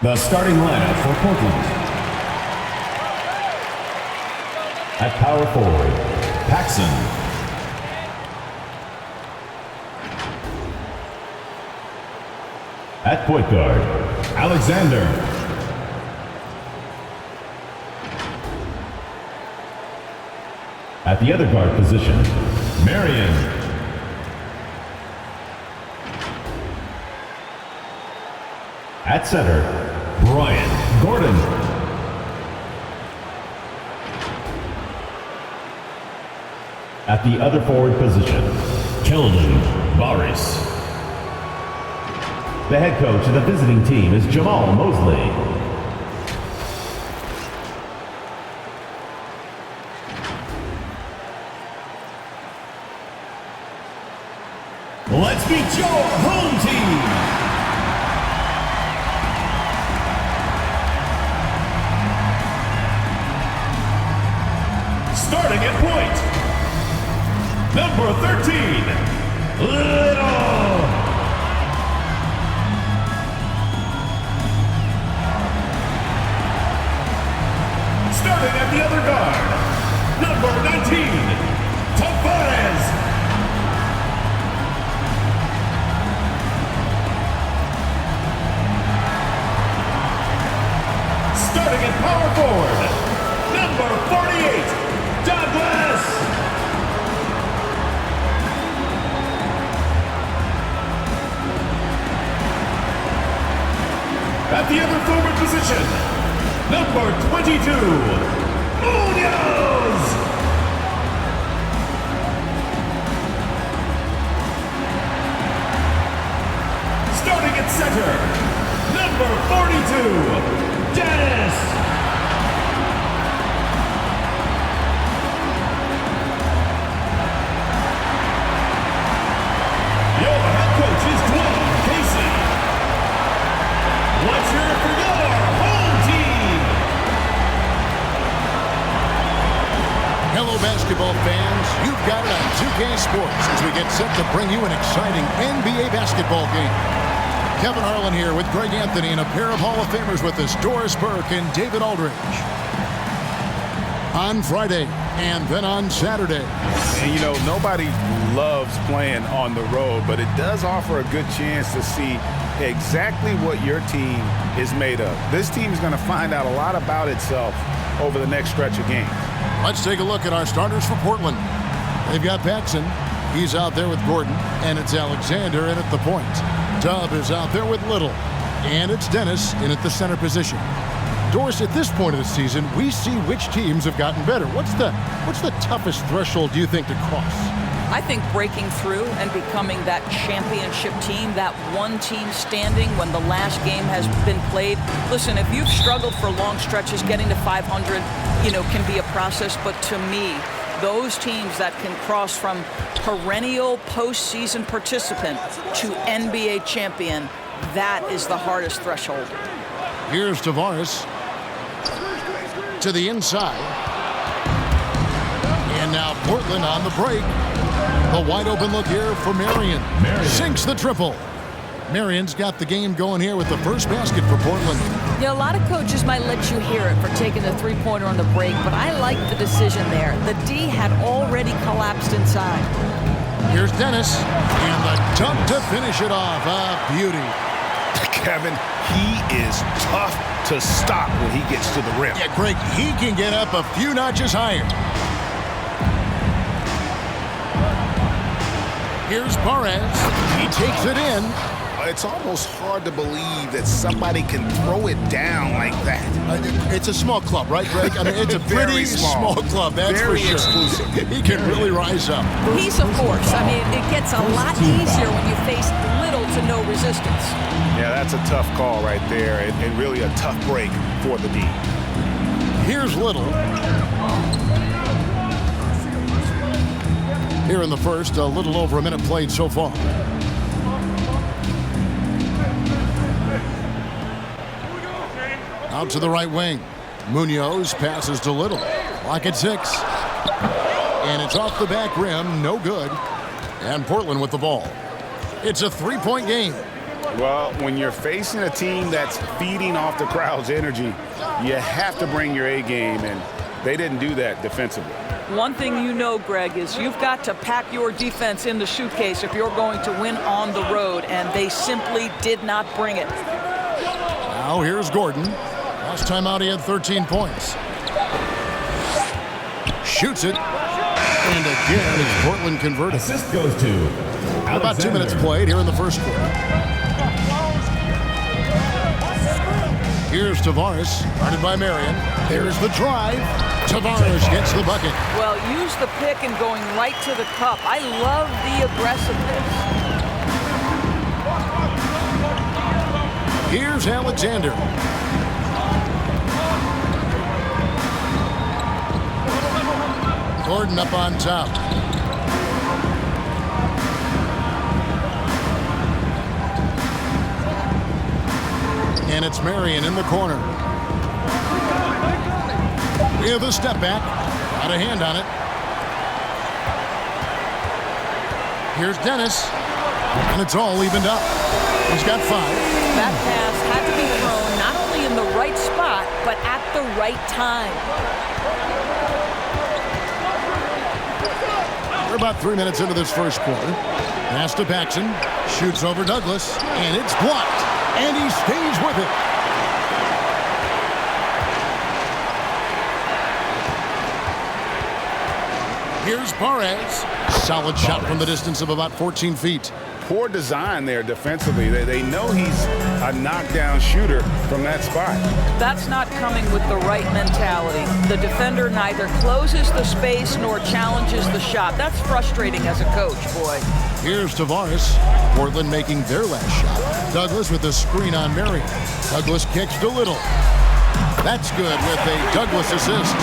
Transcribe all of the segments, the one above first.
The starting lineup for Portland. At power forward, Paxson. At point guard, Alexander. At the other guard position, Marion. At center, Brian Gordon. At the other forward position, Keldon Baris. The head coach of the visiting team is Jamal Mosley. Let's meet your home team. Starting at point, number 13, Little. Starting at the other guard, number 19, Tavares. Starting at power forward, number 48, Douglas. At the other forward position, number 22, Munoz. Starting at center, number 42, Dennis. Your head coach is Dwayne Casey. Let's hear it for your home team. Hello, basketball fans. You've got it on 2K Sports as we get set to bring you an exciting NBA basketball game. Kevin Harlan here with Greg Anthony and a pair of Hall of Famers with us, Doris Burke and David Aldridge. On Friday and then on Saturday. And you know, nobody loves playing on the road, but it does offer a good chance to see exactly what your team is made of. This team is going to find out a lot about itself over the next stretch of games. Let's take a look at our starters for Portland. They've got Paxson. He's out there with Gordon, and it's Alexander in at the point. Dub is out there with Little, and it's Dennis in at the center position. Doris, at this point of the season, we see which teams have gotten better. What's the toughest threshold do you think to cross? I think breaking through and becoming that championship team, that one team standing when the last game has been played. Listen, if you've struggled for long stretches, getting to 500, can be a process. But to me, those teams that can cross from perennial postseason participant to NBA champion, that is the hardest threshold. Here's Tavares to the inside. And now Portland on the break. A wide open look here for Marion. Sinks the triple. Marion's got the game going here with the first basket for Portland. A lot of coaches might let you hear it for taking the three-pointer on the break, but I like the decision there. The D had already collapsed inside. Here's Dennis, and the dunk to finish it off. A beauty. Kevin, he is tough to stop when he gets to the rim. Yeah, Greg, he can get up a few notches higher. Here's Perez. He takes it in. It's almost hard to believe that somebody can throw it down like that. It's a small club, right, Greg? I mean, it's a pretty small club, that's very for sure. Exclusive. He can really rise up. He's a force. I mean, it gets a lot easier when you face little to no resistance. Yeah, that's a tough call right there, and really a tough break for the D. Here's Little. Here in the first, a little over a minute played so far. Out to the right wing. Munoz passes to Little. Clock at 6. And it's off the back rim. No good. And Portland with the ball. It's a three-point game. Well, when you're facing a team that's feeding off the crowd's energy, you have to bring your A game, and they didn't do that defensively. One thing you know, Greg, is you've got to pack your defense in the suitcase if you're going to win on the road, and they simply did not bring it. Now here's Gordon. Last time out he had 13 points. Shoots it. And again, it's Portland converted. Assist goes to Alexander. About 2 minutes played here in the first quarter. Here's Tavares, guarded by Marion. There's the drive. Tavares gets the bucket. Well, use the pick and going right to the cup. I love the aggressiveness. Here's Alexander. Gordon up on top. And it's Marion in the corner. With a step back. Got a hand on it. Here's Dennis. And it's all evened up. He's got 5. That pass had to be thrown not only in the right spot, but at the right time. We're about 3 minutes into this first quarter. Pass to Paxson. Shoots over Douglas. And it's blocked. And he stays with it. Here's Perez. Solid shot from the distance of about 14 feet. Poor design there defensively. They know he's a knockdown shooter from that spot. That's not coming with the right mentality. The defender neither closes the space nor challenges the shot. That's frustrating as a coach, boy. Here's Tavares. Portland making their last shot. Douglas with a screen on Marion. Douglas kicks to Little. That's good with a Douglas assist.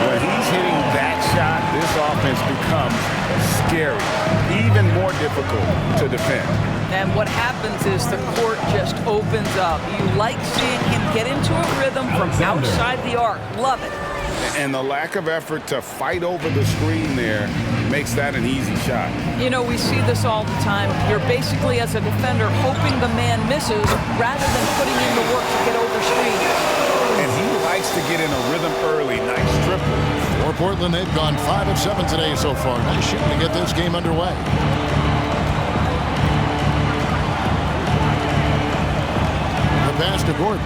When he's hitting that shot, this offense becomes scary, even more difficult to defend. And what happens is the court just opens up. You like seeing him get into a rhythm from outside the arc. Love it. And the lack of effort to fight over the screen there makes that an easy shot. You know, we see this all the time. You're basically, as a defender, hoping the man misses rather than putting in the work to get over screens. And he likes to get in a rhythm early. Nice triple. For Portland, they've gone 5 of 7 today so far. Nice shooting to get this game underway. The pass to Gordon.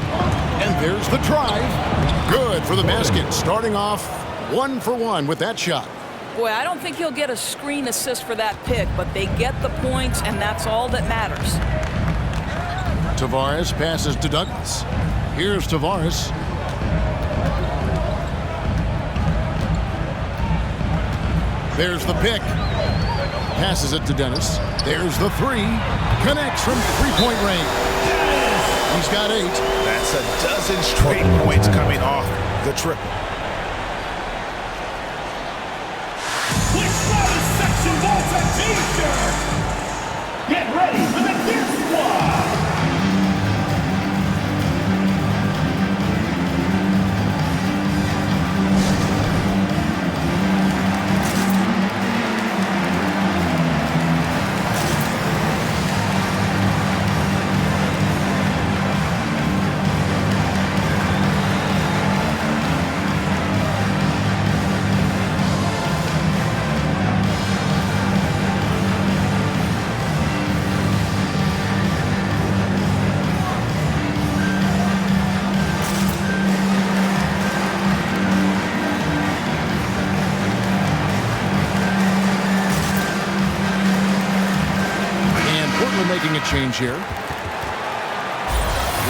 And there's the drive. Good for the basket. Starting off 1 for 1 with that shot. Boy, I don't think he'll get a screen assist for that pick, but they get the points, and that's all that matters. Tavares passes to Douglas. Here's Tavares. There's the pick. Passes it to Dennis. There's the 3. Connects from three-point range. He's got 8. That's a dozen straight points coming off the triple. Which started section wants a t-shirt? Get ready for the Gear Squad! Making a change here.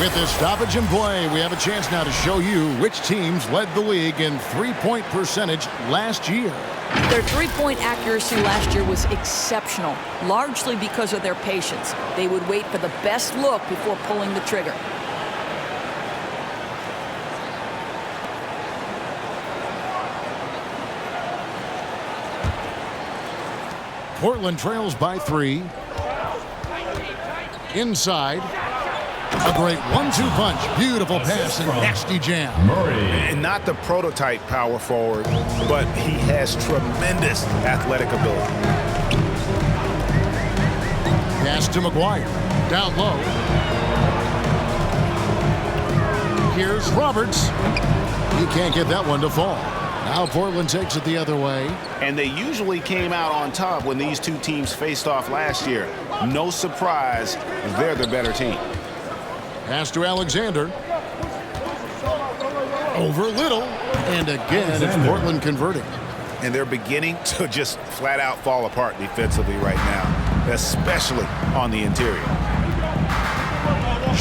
With this stoppage in play, we have a chance now to show you which teams led the league in three-point percentage last year. Their three-point accuracy last year was exceptional, largely because of their patience. They would wait for the best look before pulling the trigger. Portland trails by 3. Inside. A great 1-2 punch. Beautiful pass and nasty jam. And not the prototype power forward, but he has tremendous athletic ability. Pass to McGuire. Down low. Here's Roberts. He can't get that one to fall. Now Portland takes it the other way. And they usually came out on top when these two teams faced off last year. No surprise, they're the better team. Pass to Alexander. Over Little. And again, it's Portland converting. And they're beginning to just flat out fall apart defensively right now, especially on the interior.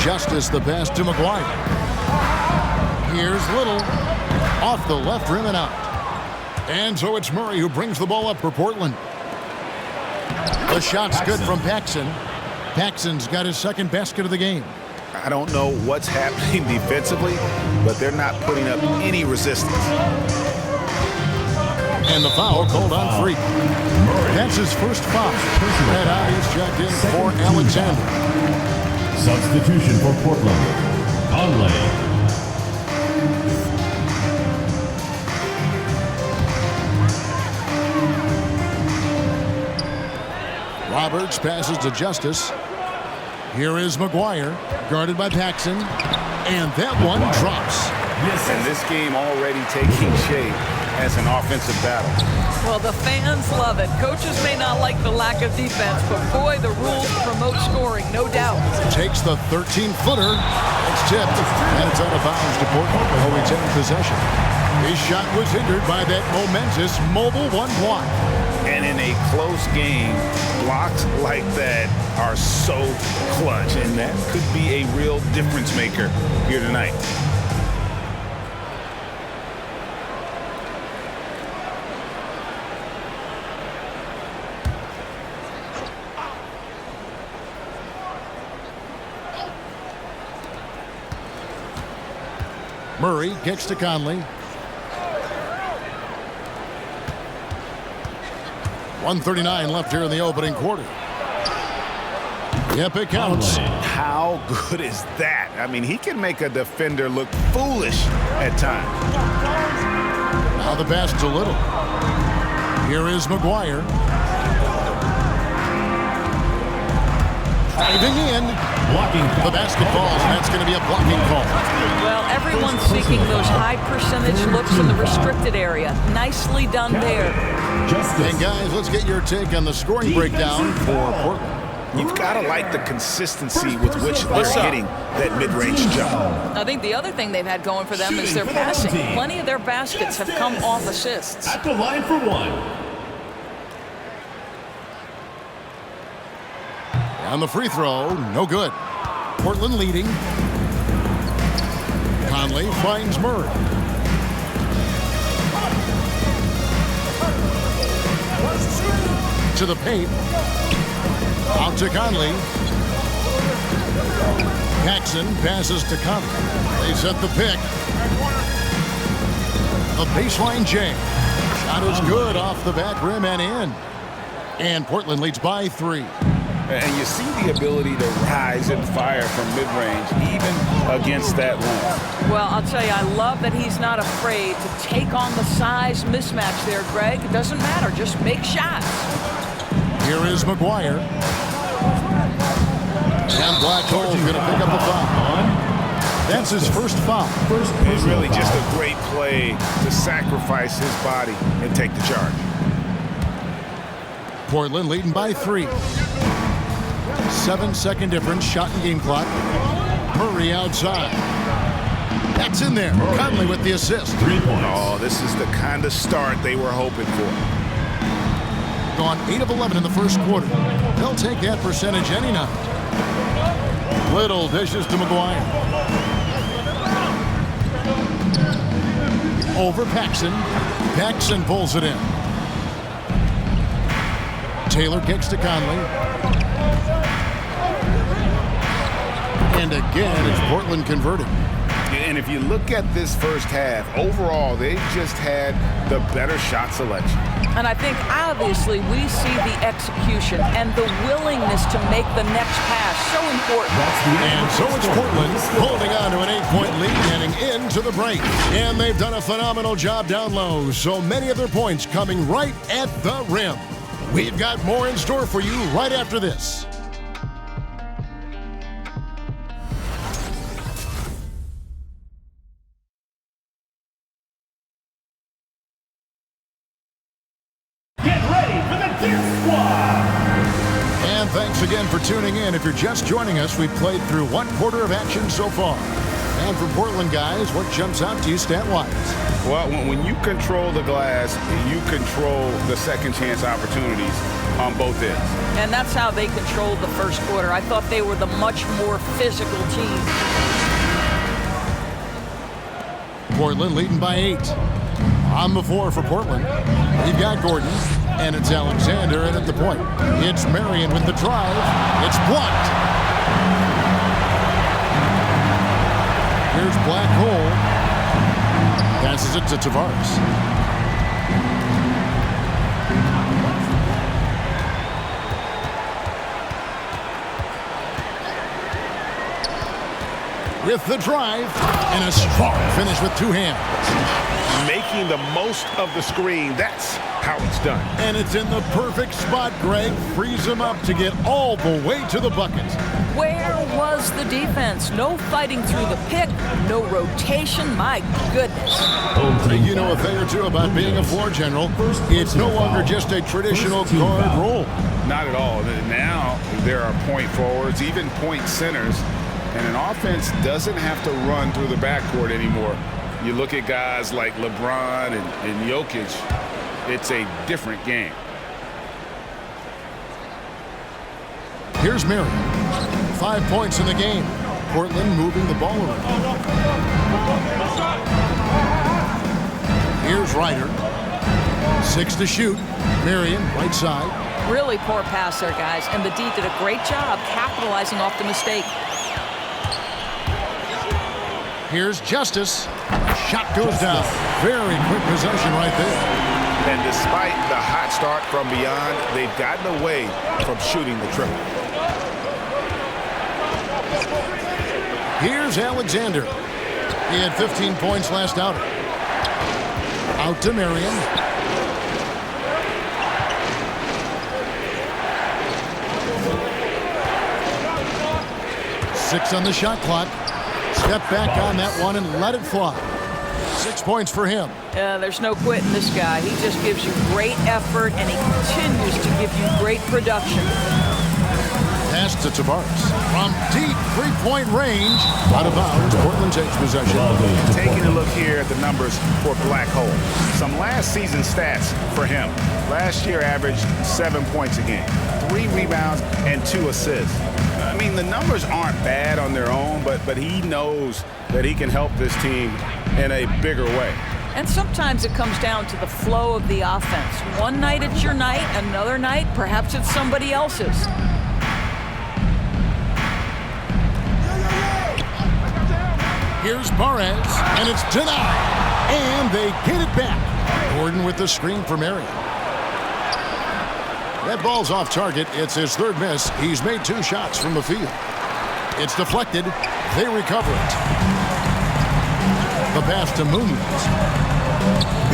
Justice the pass to McGuire. Here's Little. Off the left rim and out. And so it's Murray who brings the ball up for Portland. The shot's good from Paxson. Paxson's got his second basket of the game. I don't know what's happening defensively, but they're not putting up any resistance. And the foul called on Freak. That's his first foul. That eye is checked in for Alexander. Substitution for Portland. Conley. Roberts passes to Justice. Here is McGuire, guarded by Paxson. And that one drops. And this game already taking shape as an offensive battle. Well, the fans love it. Coaches may not like the lack of defense, but boy, the rules promote scoring, no doubt. Takes the 13-footer. It's tipped, and it's out of bounds to Portland. Who retain possession. His shot was hindered by that momentous mobile one block. And in a close game, blocks like that are so clutch, and that could be a real difference maker here tonight. Murray kicks to Conley. 1:39 left here in the opening quarter. Yep, it counts. How good is that? I mean, he can make a defender look foolish at times. Now the pass to Little. Here is McGuire. Driving in. Blocking. The basket falls, and that's going to be a blocking call. Well, everyone's seeking those high percentage looks in the restricted area. Nicely done there. And guys, let's get your take on the scoring breakdown for Portland. You've got to like the consistency with which they're hitting that mid-range jump. I think the other thing they've had going for them is their passing. Plenty of their baskets have come off assists. At the line for one. On the free throw, no good. Portland leading. Conley finds Murray. To the paint. Out to Conley. Paxson passes to Conley. They set the pick. A baseline jam. Shot is good off the back rim and in. And Portland leads by 3. And you see the ability to rise and fire from mid-range, even against that length. Well, I'll tell you, I love that he's not afraid to take on the size mismatch there, Greg. It doesn't matter. Just make shots. Here is McGuire. And Blackhole's going to pick up the foul. That's his first foul. It's really just a great play to sacrifice his body and take the charge. Portland leading by 3. 7-second difference, shot and game clock. Murray outside. That's in there. Conley with the assist. 3 points. Oh, this is the kind of start they were hoping for. Gone 8 of 11 in the first quarter. They'll take that percentage any night. Little dishes to McGuire. Over Paxson. Paxson pulls it in. Taylor kicks to Conley. And again, it's Portland converting. And if you look at this first half, overall, they've just had the better shot selection. And I think, obviously, we see the execution and the willingness to make the next pass so important. And so it's Portland holding on to an 8-point lead heading into the break. And they've done a phenomenal job down low. So many of their points coming right at the rim. We've got more in store for you right after this. And thanks again for tuning in. If you're just joining us, we've played through one quarter of action so far. And for Portland guys, what jumps out to you stat-wise? Well, when you control the glass, you control the second chance opportunities on both ends. And that's how they controlled the first quarter. I thought they were the much more physical team. Portland leading by 8. On the floor for Portland, we've got Gordon, and it's Alexander in at the point. It's Marion with the drive. It's blocked. Here's Black Hole. Passes it to Tavares. With the drive, and a strong finish with two hands. Making the most of the screen, that's how it's done. And it's in the perfect spot, Greg. Frees him up to get all the way to the bucket. Where was the defense? No fighting through the pick, no rotation. My goodness. You know a thing or two about being a floor general. It's no longer just a traditional guard role. Not at all. Now there are point forwards, even point centers, and an offense doesn't have to run through the backcourt anymore. You look at guys like LeBron and Jokic, it's a different game. Here's Marion. 5 points in the game. Portland moving the ball around. Here's Ryder. 6 to shoot. Marion, right side. Really poor pass there, guys. And the D did a great job capitalizing off the mistake. Here's Justice. Shot goes down. Very quick possession right there. And despite the hot start from beyond, they've gotten away from shooting the triple. Here's Alexander. He had 15 points last outing. Out to Marion. Six on the shot clock. Step back on that one and let it fly. 6 points for him. There's no quitting this guy. He just gives you great effort, and he continues to give you great production. Pass to Tavares. From deep three-point range. Out of bounds. Portland takes possession. Taking a look here at the numbers for Black Hole. Some last season stats for him. Last year averaged 7 points a game, 3 rebounds, and 2 assists. I mean, the numbers aren't bad on their own, but he knows that he can help this team in a bigger way. And sometimes it comes down to the flow of the offense. One night it's your night, another night perhaps it's somebody else's. Here's Barres, and it's denied. And they get it back. Gordon with the screen for Marion. That ball's off target. It's his third miss. He's made 2 shots from the field. It's deflected. They recover it. The pass to Munoz.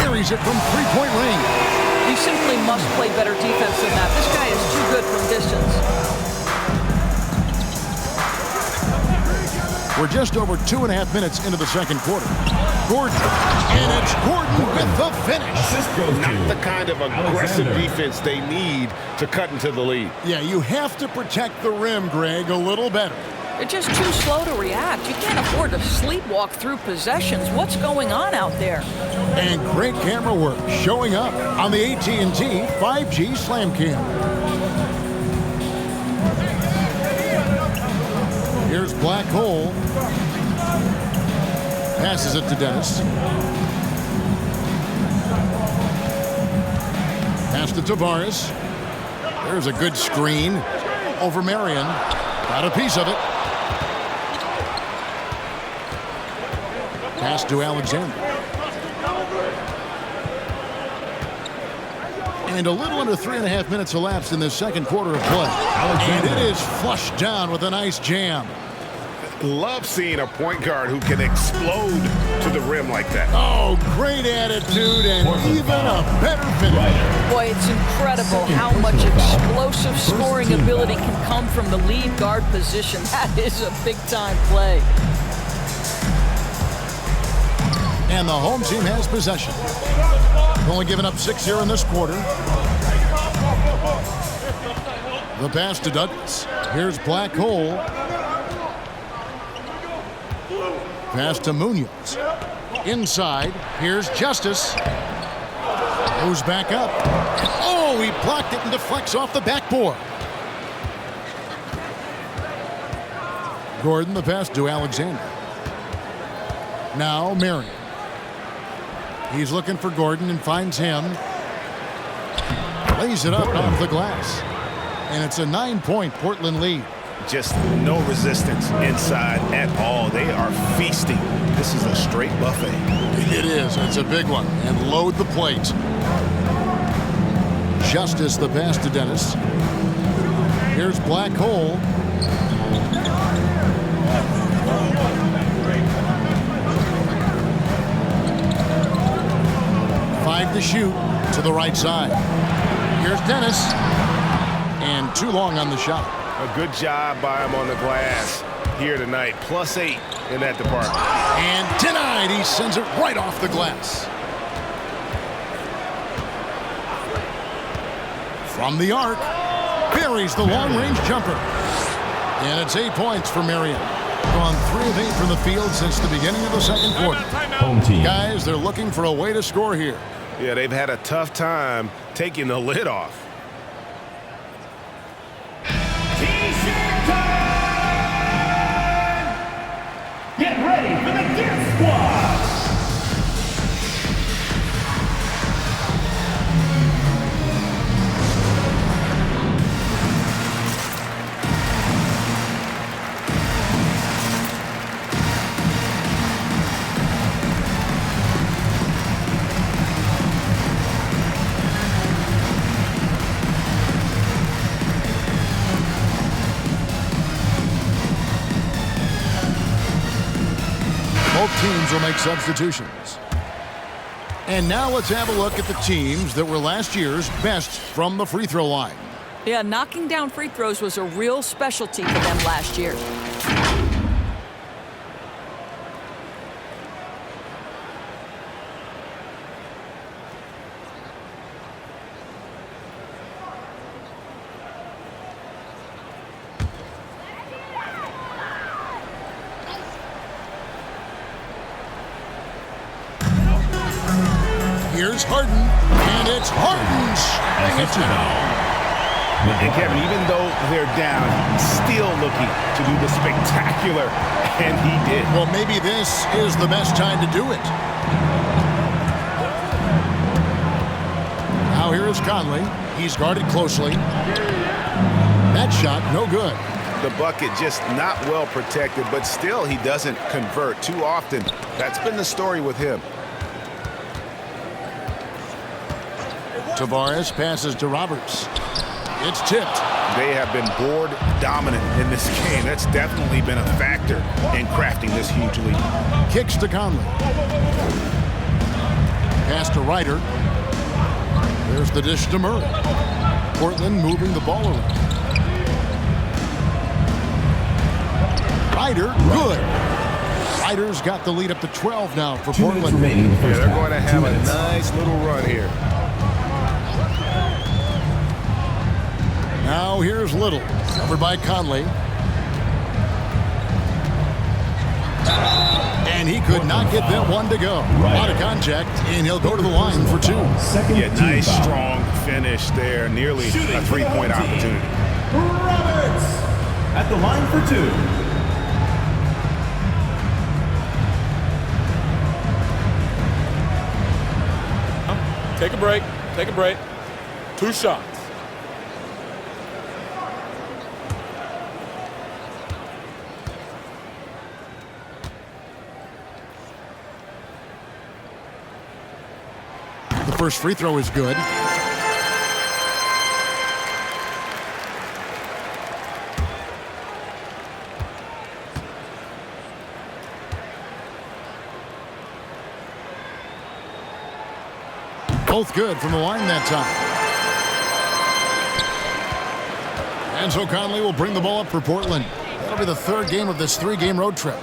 Buries it from three-point range. You simply must play better defense than that. This guy is too good from distance. We're just over 2.5 minutes into the second quarter. Gordon, and it's Gordon with the finish. Not the kind of aggressive defense they need to cut into the lead. Yeah, you have to protect the rim, Greg, a little better. They're just too slow to react. You can't afford to sleepwalk through possessions. What's going on out there? And great camera work showing up on the AT&T 5G Slam Cam. Here's Black Hole. Passes it to Dennis. Pass to Tavares. There's a good screen over Marion. Got a piece of it. Pass to Alexander. And a little under 3.5 minutes elapsed in this second quarter of play. And it is flushed down with a nice jam. Love seeing a point guard who can explode to the rim like that. Oh, great attitude and even a better finish. Boy, it's incredible how much explosive scoring ability can come from the lead guard position. That is a big-time play. And the home team has possession. Only giving up 6 here in this quarter. The pass to Douglas. Here's Black Hole. Pass to Munoz. Inside. Here's Justice. Goes back up. Oh, he blocked it and deflects off the backboard. Gordon, the pass to Alexander. Now Marion. He's looking for Gordon and finds him. Lays it up off the glass. And it's a 9-point Portland lead. Just no resistance inside at all. They are feasting. This is a straight buffet. It is. It's a big one. And load the plate. Justice, the pass to Dennis. Here's Black Hole. Five to shoot to the right side. Here's Dennis. And too long on the shot. A good job by him on the glass here tonight. +8 in that department. And denied. He sends it right off the glass. From the arc, buries the long-range jumper. And it's 8 points for Marion. Gone 3 of 8 from the field since the beginning of the second quarter. Home team. Guys, they're looking for a way to score here. Yeah, they've had a tough time taking the lid off. T-shirt time! Get ready for the Death Squad! Both teams will make substitutions. And now let's have a look at the teams that were last year's best from the free throw line. Yeah, knocking down free throws was a real specialty for them last year. Here's Harden, and it's Harden shutting it down. And Kevin, even though they're down, he's still looking to do the spectacular, and he did. Well, maybe this is the best time to do it. Now here is Conley. He's guarded closely. That shot, no good. The bucket just not well protected, but still he doesn't convert too often. That's been the story with him. Tavares passes to Roberts. It's tipped. They have been board dominant in this game. That's definitely been a factor in crafting this huge lead. Kicks to Conley. Pass to Ryder. There's the dish to Murray. Portland moving the ball around. Ryder, good. Ryder's got the lead up to 12 now for 2 minutes Portland. remaining in the first They're half. going to 2 have a minutes. nice little run here. Now here's Little, covered by Conley. And he could not get that one to go. Out of contact, and he'll go to the line for 2. Second Yeah, team nice, foul. strong finish there. Nearly a three-point opportunity. Roberts at the line for 2. Take a break. Take a break. 2 shots. The first free throw is good. Both good from the line that time. And so Conley will bring the ball up for Portland. That'll be the 3rd game of this 3-game road trip.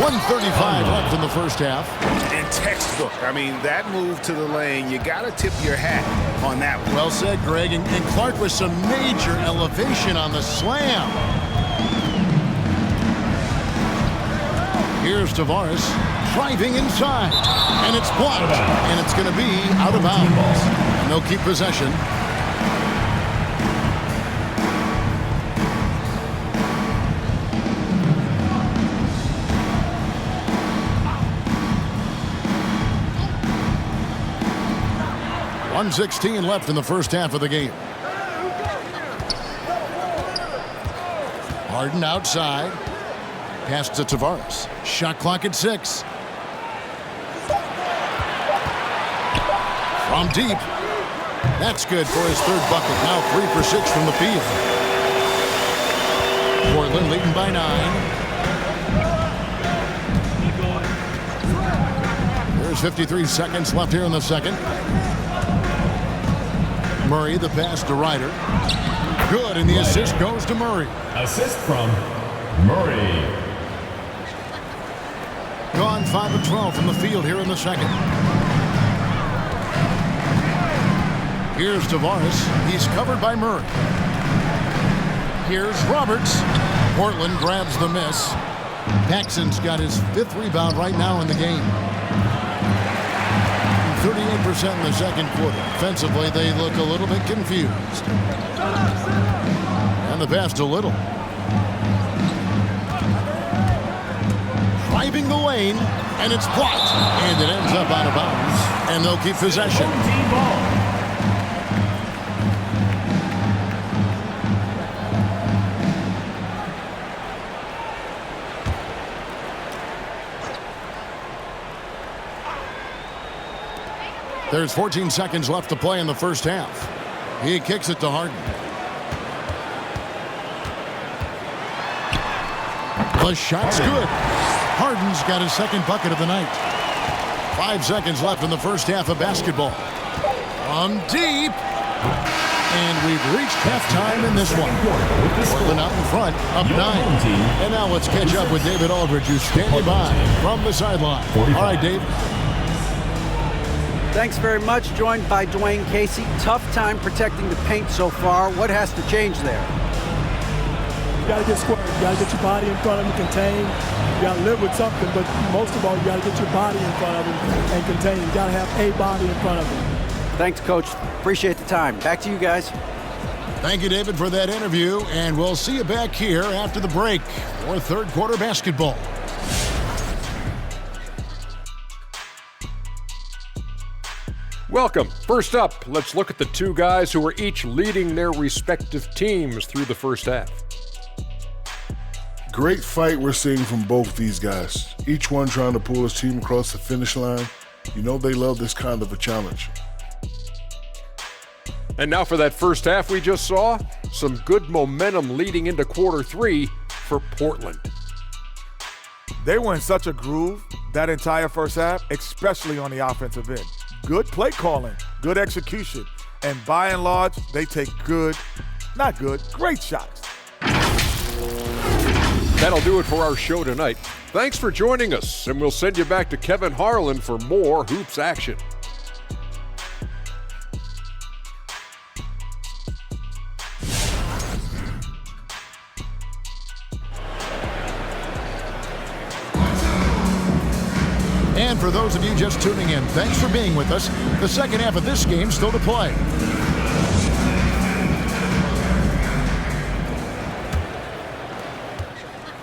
1:35 left in the first half. And textbook. I mean, that move to the lane, you got to tip your hat on that one. Well said, Greg. And Clark with some major elevation on the slam. Here's Tavares driving inside. And it's blocked. And it's going to be out of bounds. And they'll keep possession. .116 left in the first half of the game. Harden outside. Pass to Tavares. Shot clock at 6. From deep. That's good for his third bucket. Now 3 for 6 from the field. Portland leading by 9. There's 53 seconds left here in the second. Murray, the pass to Ryder. Good, and the assist goes to Murray. Assist from Murray. Gone 5 of 12 from the field here in the second. Here's Tavares. He's covered by Murray. Here's Roberts. Portland grabs the miss. Paxson's got his 5th rebound right now in the game. 38% in the second quarter. Offensively, they look a little bit confused. And the pass to Little. Driving the lane, and it's blocked. And it ends up out of bounds. And they'll keep possession. There's 14 seconds left to play in the first half. He kicks it to Harden. The shot's good. Harden's got his second bucket of the night. 5 seconds left in the first half of basketball. From deep. And we've reached halftime in this one. Portland out in front, up 9. And now let's catch up with David Aldridge, who's standing by from the sideline. All right, Dave. Thanks very much. Joined by Dwayne Casey. Tough time protecting the paint so far. What has to change there? You got to get square. You got to get your body in front of him, contain. You got to live with something, but most of all, you got to get your body in front of him and contain. You got to have a body in front of him. Thanks, Coach. Appreciate the time. Back to you guys. Thank you, David, for that interview, and we'll see you back here after the break for third quarter basketball. Welcome. First up, let's look at the two guys who are each leading their respective teams through the first half. Great fight we're seeing from both these guys. Each one trying to pull his team across the finish line. You know they love this kind of a challenge. And now for that first half we just saw, some good momentum leading into quarter 3 for Portland. They were in such a groove that entire first half, especially on the offensive end. Good play calling, good execution, and by and large, they take great shots. That'll do it for our show tonight. Thanks for joining us, and we'll send you back to Kevin Harlan for more hoops action. And for those of you just tuning in, thanks for being with us. The second half of this game still to play.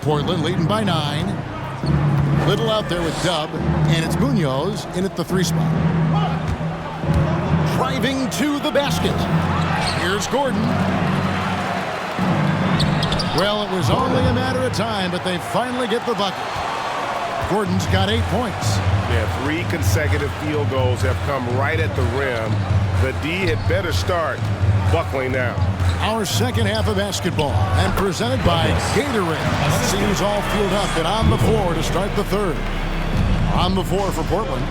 Portland leading by 9. Little out there with Dub, and it's Munoz in at the 3 spot. Driving to the basket. Here's Gordon. Well, it was only a matter of time, but they finally get the bucket. Gordon's got 8 points. Yeah, 3 consecutive field goals have come right at the rim. The D had better start buckling now. Our second half of basketball, and presented by Gatorade. Let's see who's all filled up and on the floor to start the third. On the floor for Portland,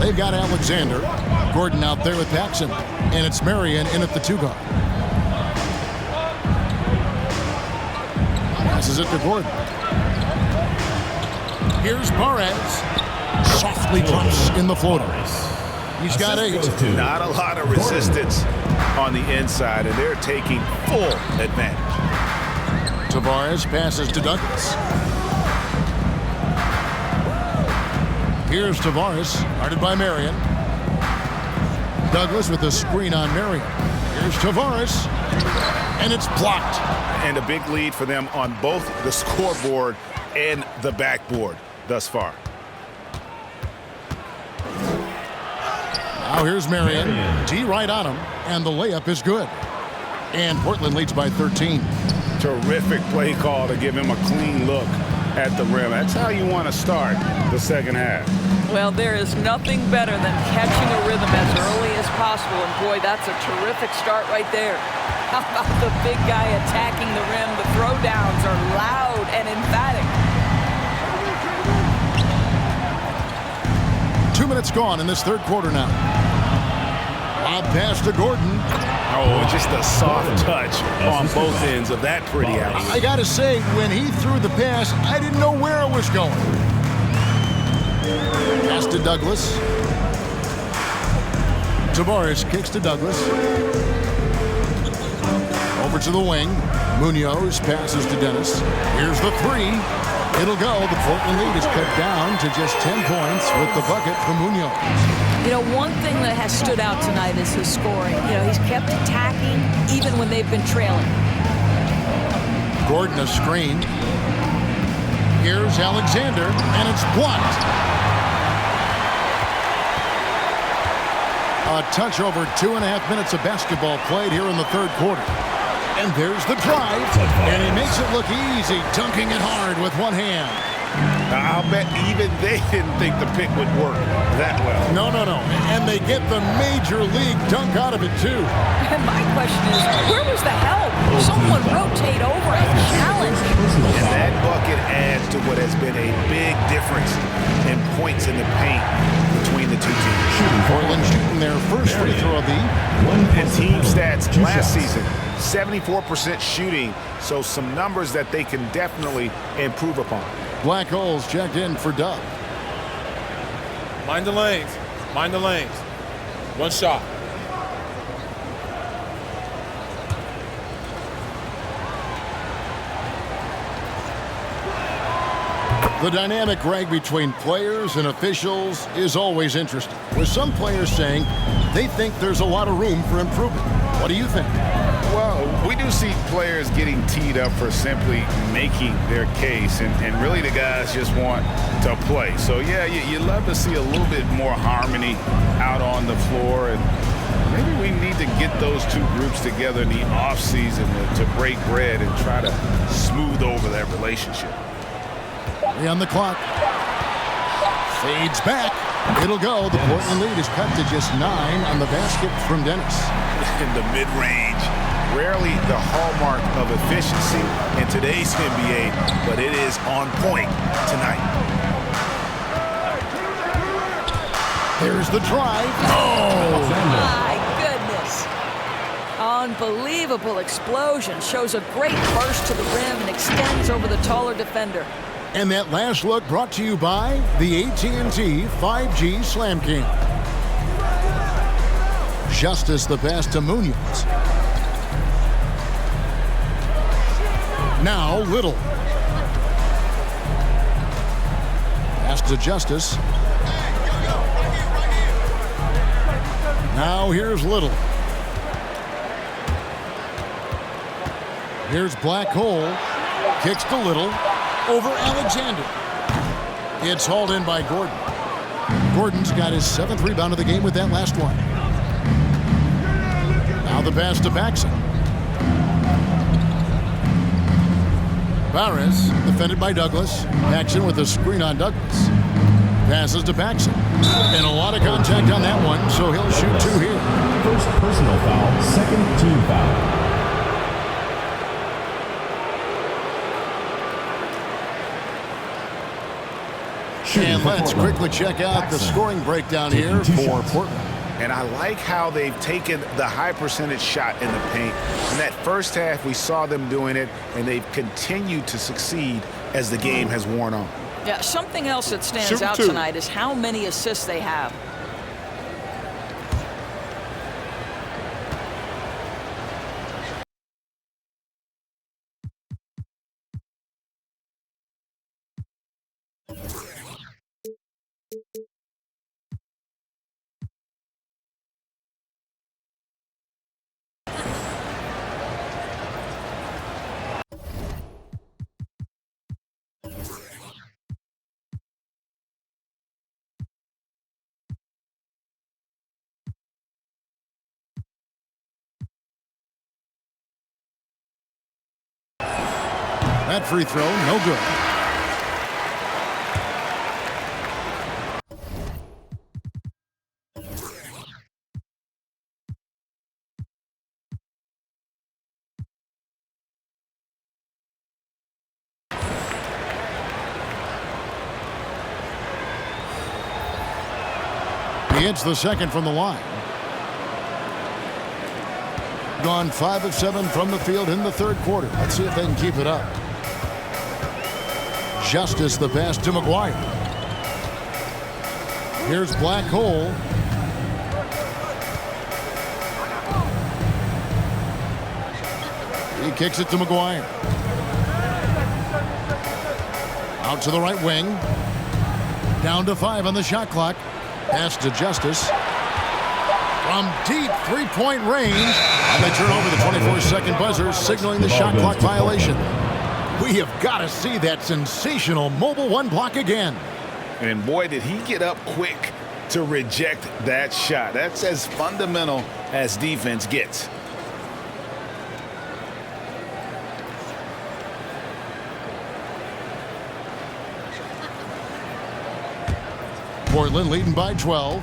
they've got Alexander. Gordon out there with Paxson, and it's Marion in at the 2 guard. Passes it to Gordon. Here's Perez. softly drops in the floater. He's got 8. Not a lot of resistance on the inside, and they're taking full advantage. Tavares passes to Douglas. Here's Tavares, guarded by Marion. Douglas with the screen on Marion. Here's Tavares, and it's blocked. And a big lead for them on both the scoreboard and the backboard thus far. Now here's Marion. T right on him, and the layup is good. And Portland leads by 13. Terrific play call to give him a clean look at the rim. That's how you want to start the second half. Well, there is nothing better than catching a rhythm as early as possible. And boy, that's a terrific start right there. How about the big guy attacking the rim? The throwdowns are loud and emphatic. 2 minutes gone in this third quarter now. Lob pass to Gordon. Oh, just a soft touch on both ends of that pretty alley. I got to say, when he threw the pass, I didn't know where it was going. Pass to Douglas. Tavares kicks to Douglas. Over to the wing. Munoz passes to Dennis. Here's the 3. It'll go. The Portland lead is cut down to just 10 points with the bucket from Munoz. You know, one thing that has stood out tonight is his scoring. You know, he's kept attacking even when they've been trailing. Gordon a screen. Here's Alexander, and it's blocked. A touch over 2.5 minutes of basketball played here in the third quarter. And there's the drive, and he makes it look easy, dunking it hard with one hand. I'll bet even they didn't think the pick would work that well. No. And they get the major league dunk out of it, too. And my question is, where was the help? Someone rotate over and challenge. And that bucket adds to what has been a big difference in points in the paint between the two teams. Portland shooting their first free throw of the and team stats last season, 74% shooting, so some numbers that they can definitely improve upon. Black Holes checked in for Dub. Mind the lanes. Mind the lanes. One shot. The dynamic, Greg, between players and officials is always interesting, with some players saying they think there's a lot of room for improvement. What do you think? Well, we do see players getting teed up for simply making their case, and really the guys just want to play. So, yeah, you love to see a little bit more harmony out on the floor, and maybe we need to get those two groups together in the offseason to break bread and try to smooth over that relationship. 3 on the clock. Fades back. It'll go. The Portland lead is cut to just 9 on the basket from Dennis. In the mid-range, rarely the hallmark of efficiency in today's NBA, but it is on point tonight. There's the drive. Oh! My goodness. Unbelievable explosion. Shows a great burst to the rim and extends over the taller defender. And that last look brought to you by the AT&T 5G Slam Cam. Justice the pass to Munoz. Now Little. Pass to Justice. Now here's Little. Here's Black Hole. Kicks to Little. Over Alexander. It's hauled in by Gordon. Gordon's got his 7th rebound of the game with that last one. Now the pass to Paxson. Barres, defended by Douglas. Paxson with a screen on Douglas. Passes to Paxson. And a lot of contact on that one, so he'll shoot 2 here. First personal foul, second team foul. And let's quickly check out the scoring breakdown here for Portland. And I like how they've taken the high percentage shot in the paint. In that first half, we saw them doing it, and they've continued to succeed as the game has worn on. Yeah, something else that stands out tonight is how many assists they have. That free throw, no good. He hits the second from the line. Gone 5 of 7 from the field in the third quarter. Let's see if they can keep it up. Justice the pass to McGuire. Here's Black Hole. He kicks it to McGuire. Out to the right wing. Down to 5 on the shot clock. Pass to Justice. From deep three-point range. And they turn over the 24-second buzzer, signaling the shot clock violation. We have got to see that sensational mobile one block again. And boy, did he get up quick to reject that shot. That's as fundamental as defense gets. Portland leading by 12.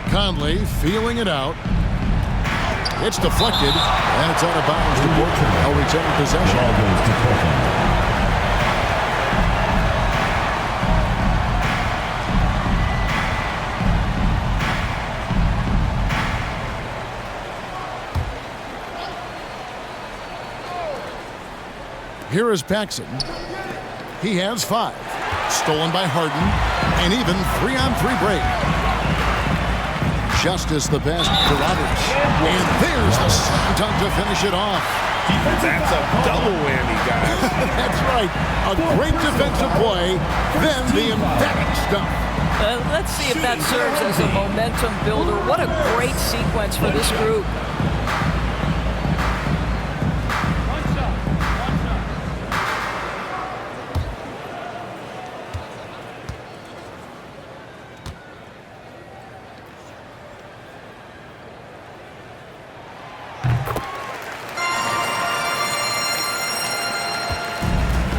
Conley feeling it out. It's deflected, and it's out of bounds to Portland. They'll retain possession. Ball goes to Portland. Here is Paxson. He has 5. Stolen by Harden. An even 3-on-3 break. Justice the pass to Roberts. And there's the slam dunk to finish it off. That's a double whammy, guys. That's right. A great defensive play, then the emphatic stuff. Let's see if that serves as a momentum builder. What a great sequence for this group.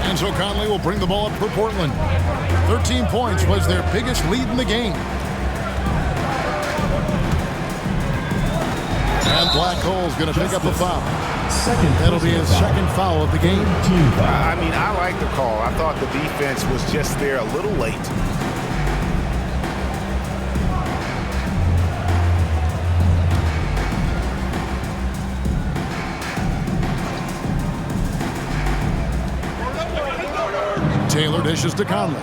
And so Conley will bring the ball up for Portland. 13 points was their biggest lead in the game. And Black Hole's going to pick up a foul. That'll be his second foul of the game. I mean, I like the call. I thought the defense was just there a little late. Taylor dishes to Conley.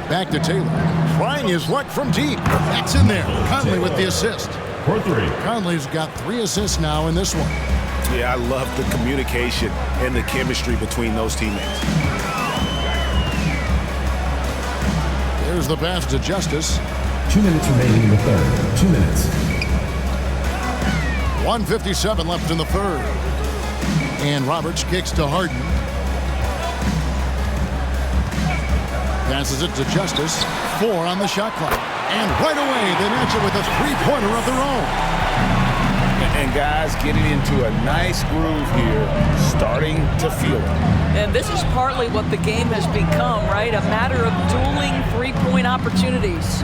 Back to Taylor. Trying his luck from deep. That's in there. Conley with the assist. For 3. Conley's got 3 assists now in this one. Yeah, I love the communication and the chemistry between those teammates. There's the pass to Justice. 2 minutes remaining in the third. 2 minutes. 1:57 left in the third. And Roberts kicks to Harden. Passes it to Justice. 4 on the shot clock. And right away, they match it with a three-pointer of their own. And guys getting into a nice groove here, starting to feel it. And this is partly what the game has become, right? A matter of dueling three-point opportunities.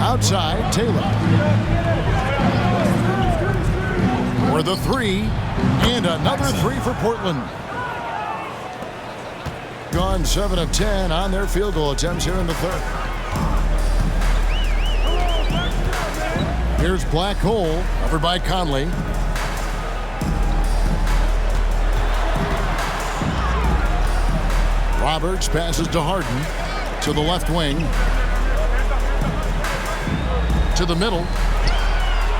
Outside, Taylor. For the 3, and another 3 for Portland. Gone 7 of 10 on their field goal attempts here in the third. Here's Black Hole, over by Conley. Roberts passes to Harden. To the left wing. To the middle.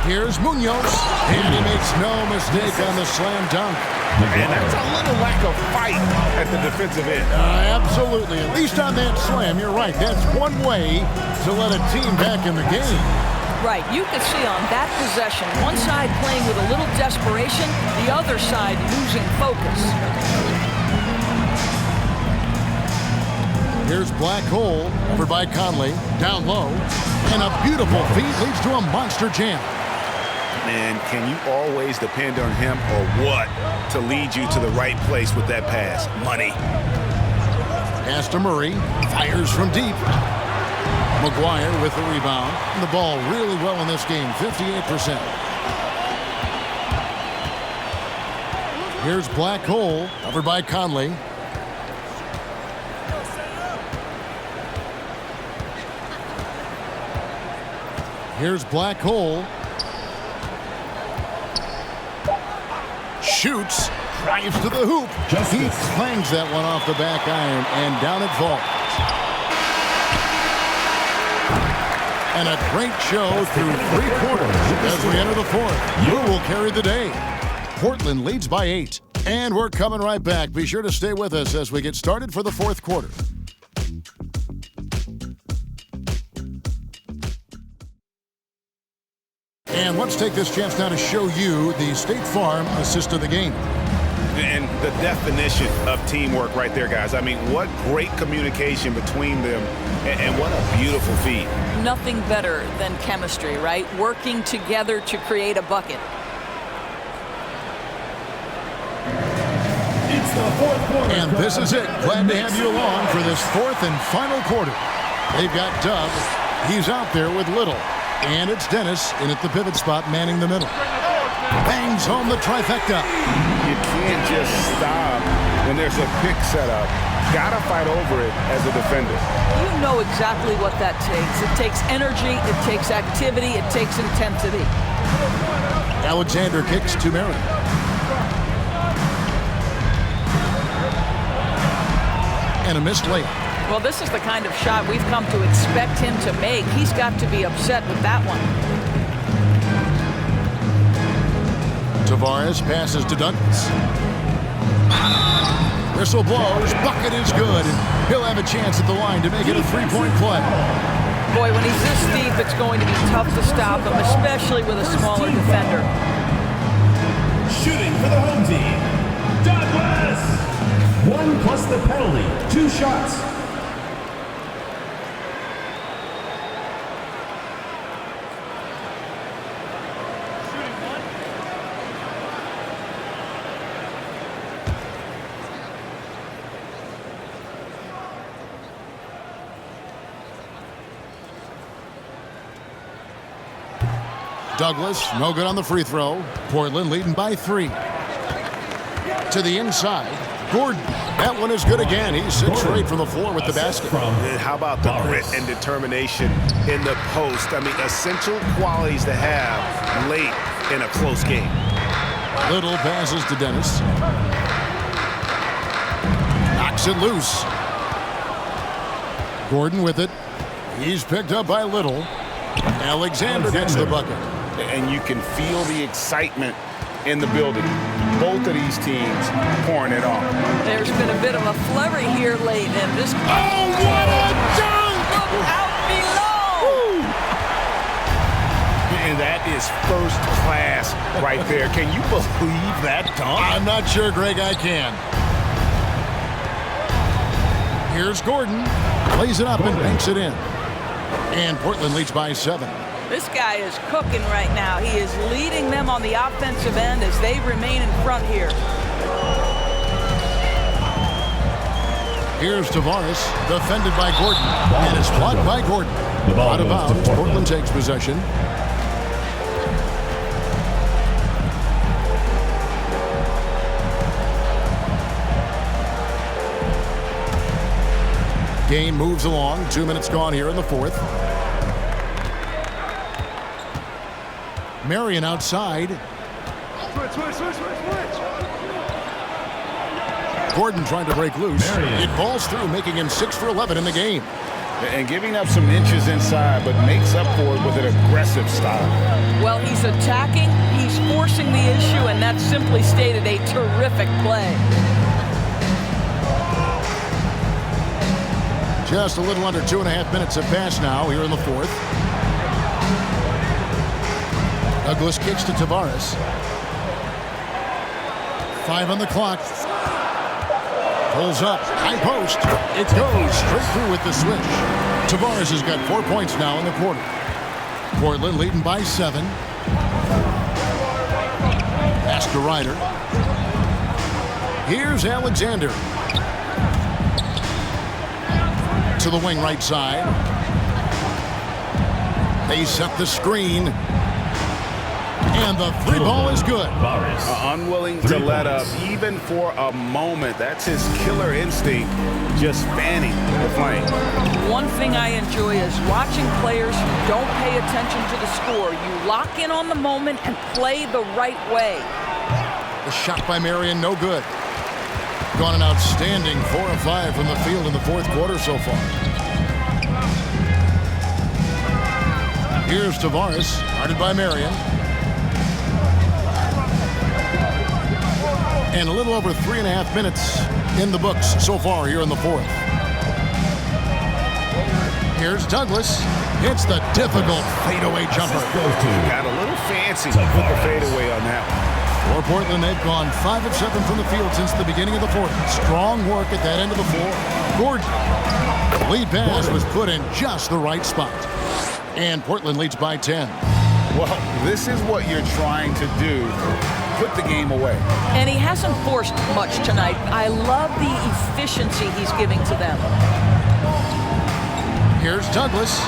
Here's Munoz. And he makes no mistake on the slam dunk. And that's a little lack of fight at the defensive end. Absolutely. At least on that slam, you're right. That's one way to let a team back in the game. Right. You could see on that possession, one side playing with a little desperation, the other side losing focus. Here's Black Hole over by Conley. Down low. And a beautiful feed leads to a monster jam. And can you always depend on him or what to lead you to the right place with that pass? Money. Pass to Murray. Fires from deep. McGuire with the rebound. The ball really well in this game, 58%. Here's Black Hole over by Conley. Here's Black Hole. Shoots, drives to the hoop. He clangs that one off the back iron, and down it falls. And a great show through 3 quarters as we enter the 4th. Who will carry the day? Portland leads by 8. And we're coming right back. Be sure to stay with us as we get started for the 4th quarter. And let's take this chance now to show you the State Farm assist of the game. And the definition of teamwork right there, guys. I mean, what great communication between them, and what a beautiful feed. Nothing better than chemistry, right? Working together to create a bucket. It's the 4th quarter. And this is it. Glad to have you along for this 4th and final quarter. They've got Dub. He's out there with Little. And it's Dennis in at the pivot spot, manning the middle. Bangs home the trifecta. You can't just stop when there's a pick set up. Gotta fight over it as a defender. You know exactly what that takes. It takes energy, it takes activity, it takes intensity. Alexander kicks to Marion. And a missed layup. Well, this is the kind of shot we've come to expect him to make. He's got to be upset with that one. Tavares passes to Douglas. Whistle blows. Bucket is good. He'll have a chance at the line to make it a 3-point play. Boy, when he's this deep, it's going to be tough to stop him, especially with a smaller defender. Shooting for the home team, Douglas! 1 plus the penalty. 2 shots. Douglas, no good on the free throw. Portland leading by 3. To the inside, Gordon. That one is good again. He's 6 straight from the floor with the basket. How about the grit and determination in the post? I mean, essential qualities to have late in a close game. Little passes to Dennis. Knocks it loose. Gordon with it. He's picked up by Little. Alexander gets the bucket. And you can feel the excitement in the building. Both of these teams pouring it on. There's been a bit of a flurry here late, and this... Oh, what a dunk! Look out below! And that is first class right there. Can you believe that dunk? I'm not sure, Greg, I can. Here's Gordon. Plays it up and banks it in. And Portland leads by 7. This guy is cooking right now. He is leading them on the offensive end as they remain in front here. Here's Tavares, defended by Gordon, and it's blocked by Gordon. Out of bounds, Portland takes possession. Game moves along. 2 minutes gone here in the 4th. Marion outside. Gordon trying to break loose. It falls through, making him 6 for 11 in the game. And giving up some inches inside, but makes up for it with an aggressive style. Well, he's attacking, he's forcing the issue, and that's simply stated a terrific play. Just a little under 2.5 minutes have passed now here in the fourth. Douglas kicks to Tavares. 5 on the clock. Pulls up, high post. It goes straight through with the switch. Tavares has got 4 points now in the quarter. Portland leading by 7. Pass to Ryder. Here's Alexander. To the wing right side. They set the screen. And the 3 ball is good. Unwilling to let up even for a moment. That's his killer instinct, just fanning the flame. One thing I enjoy is watching players who don't pay attention to the score. You lock in on the moment and play the right way. The shot by Marion, no good. Gone an outstanding 4 of 5 from the field in the fourth quarter so far. Here's Tavares, guarded by Marion. And a little over 3.5 minutes in the books so far here in the fourth. Here's Douglas. Hits the difficult fadeaway jumper. Got a little fancy with the fadeaway on that one. For Portland, they've gone 5 of 7 from the field since the beginning of the fourth. Strong work at that end of the floor. Gordon. The lead pass was put in just the right spot. And Portland leads by 10. Well, this is what you're trying to do. Put the game away. And he hasn't forced much tonight. I love the efficiency he's giving to them. Here's Douglas.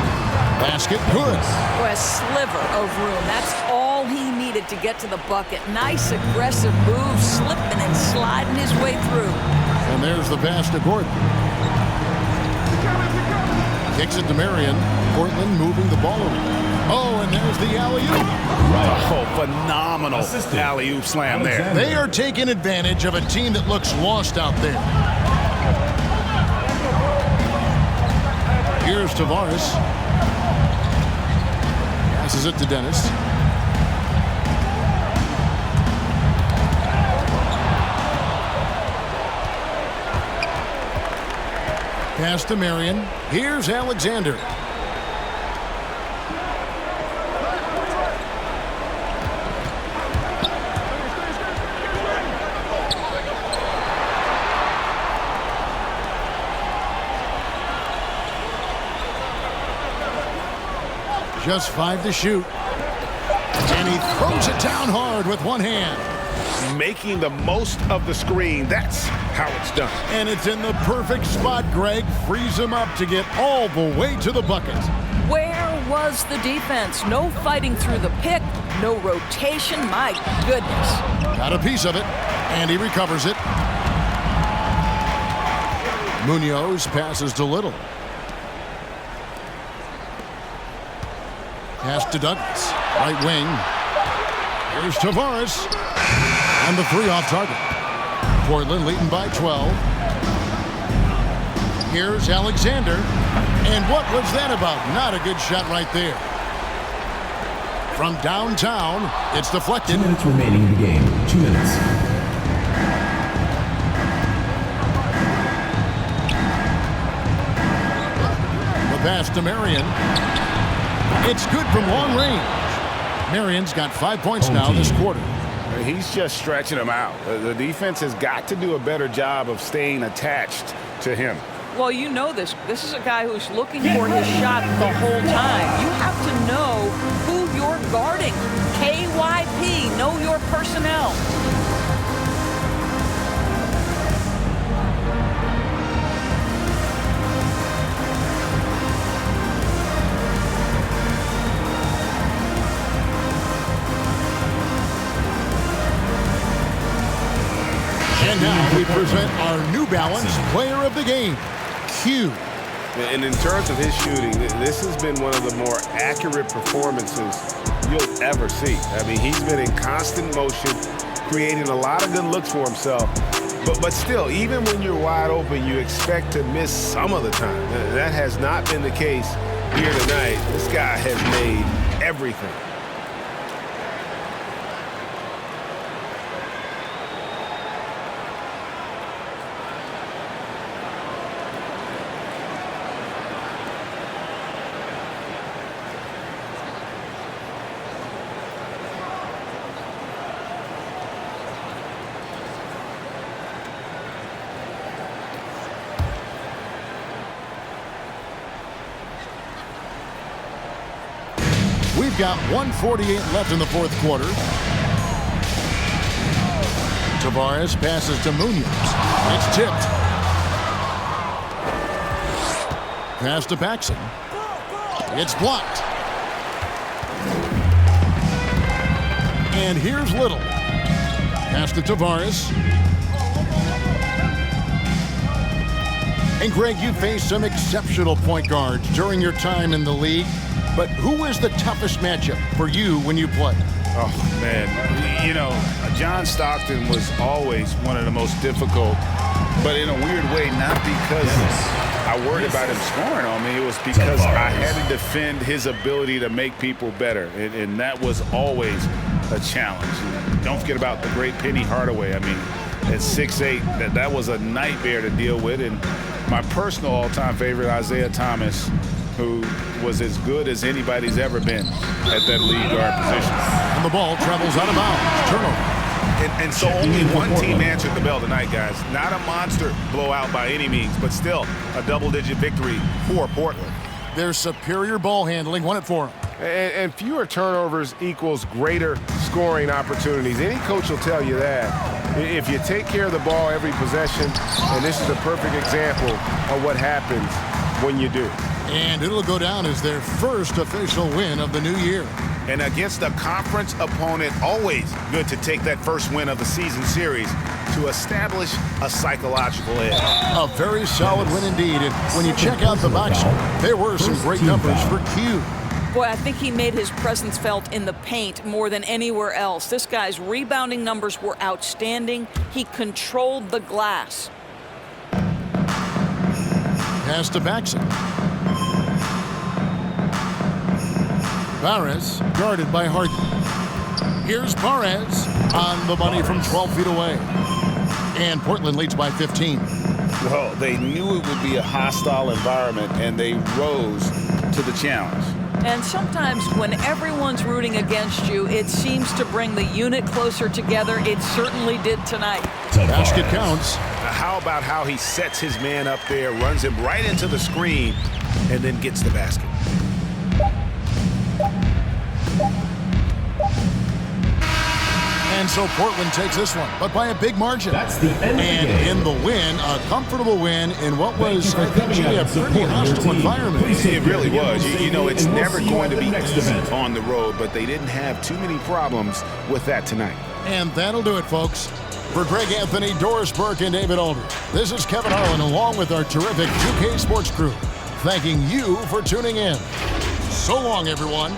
Basket good. Boy, a sliver of room. That's all he needed to get to the bucket. Nice aggressive move, slipping and sliding his way through. And there's the pass to Gordon. Kicks it to Marion. Portland moving the ball around. Oh, and there's the alley-oop. Oh, phenomenal alley-oop slam there. They are taking advantage of a team that looks lost out there. Here's Tavares. Passes it to Dennis. Pass to Marion. Here's Alexander. Just 5 to shoot. And he throws it down hard with one hand. Making the most of the screen. That's how it's done. And it's in the perfect spot. Greg frees him up to get all the way to the bucket. Where was the defense? No fighting through the pick, no rotation. My goodness. Got a piece of it, and he recovers it. Munoz passes to Little. Pass to Douglas. Right wing. Here's Tavares. And the 3 off target. Portland leading by 12. Here's Alexander. And what was that about? Not a good shot right there. From downtown, it's deflected. 2 minutes remaining in the game. 2 minutes. The pass to Marion. It's good from long range. Marion's got 5 points now this quarter. He's just stretching them out. The defense has got to do a better job of staying attached to him. Well, you know this. This is a guy who's looking for his shot the whole time. You have to know who you're guarding. KYP, know your personnel. And now we present our New Balance Player of the Game, Q. And in terms of his shooting, this has been one of the more accurate performances you'll ever see. I mean, he's been in constant motion, creating a lot of good looks for himself, But still, even when you're wide open, you expect to miss some of the time. That has not been the case here tonight. This guy has made everything. We've got 1:48 left in the fourth quarter. Tavares passes to Munoz. It's tipped. Pass to Paxson. It's blocked. And here's Little. Pass to Tavares. And Greg, you faced some exceptional point guards during your time in the league. But who is the toughest matchup for you when you play? Oh, man. You know, John Stockton was always one of the most difficult, but in a weird way, not because I worried about him scoring on me. It was because I had to defend his ability to make people better, and that was always a challenge. Don't forget about the great Penny Hardaway. I mean, at 6'8", that was a nightmare to deal with. And my personal all-time favorite, Isaiah Thomas, who was as good as anybody's ever been at that lead guard position. And the ball travels out of bounds. Turnover. And so only one team answered the bell tonight, guys. Not a monster blowout by any means, but still a double-digit victory for Portland. Their superior ball handling won it for them. And fewer turnovers equals greater scoring opportunities. Any coach will tell you that. If you take care of the ball every possession, and this is a perfect example of what happens when you do. And it'll go down as their first official win of the new year. And against a conference opponent, always good to take that first win of the season series to establish a psychological edge. A very solid win indeed. And when you check out the box score, there were some great numbers for Q. Boy, I think he made his presence felt in the paint more than anywhere else. This guy's rebounding numbers were outstanding. He controlled the glass. Pass to Paxson. Perez guarded by Harden. Here's Perez on the money from 12 feet away. And Portland leads by 15. Well, they knew it would be a hostile environment, and they rose to the challenge. And sometimes when everyone's rooting against you, it seems to bring the unit closer together. It certainly did tonight. Basket counts. Now, how about how he sets his man up there, runs him right into the screen, and then gets the basket. And so Portland takes this one, but by a big margin. That's the end of the game. In the win, a comfortable win in what was, I think, a pretty hostile environment. It really was. You know, it's never going to be easy on the road, but they didn't have too many problems with that tonight. And that'll do it, folks. For Greg Anthony, Doris Burke, and David Aldridge, this is Kevin Harlan along with our terrific 2K Sports crew, thanking you for tuning in. So long, everyone.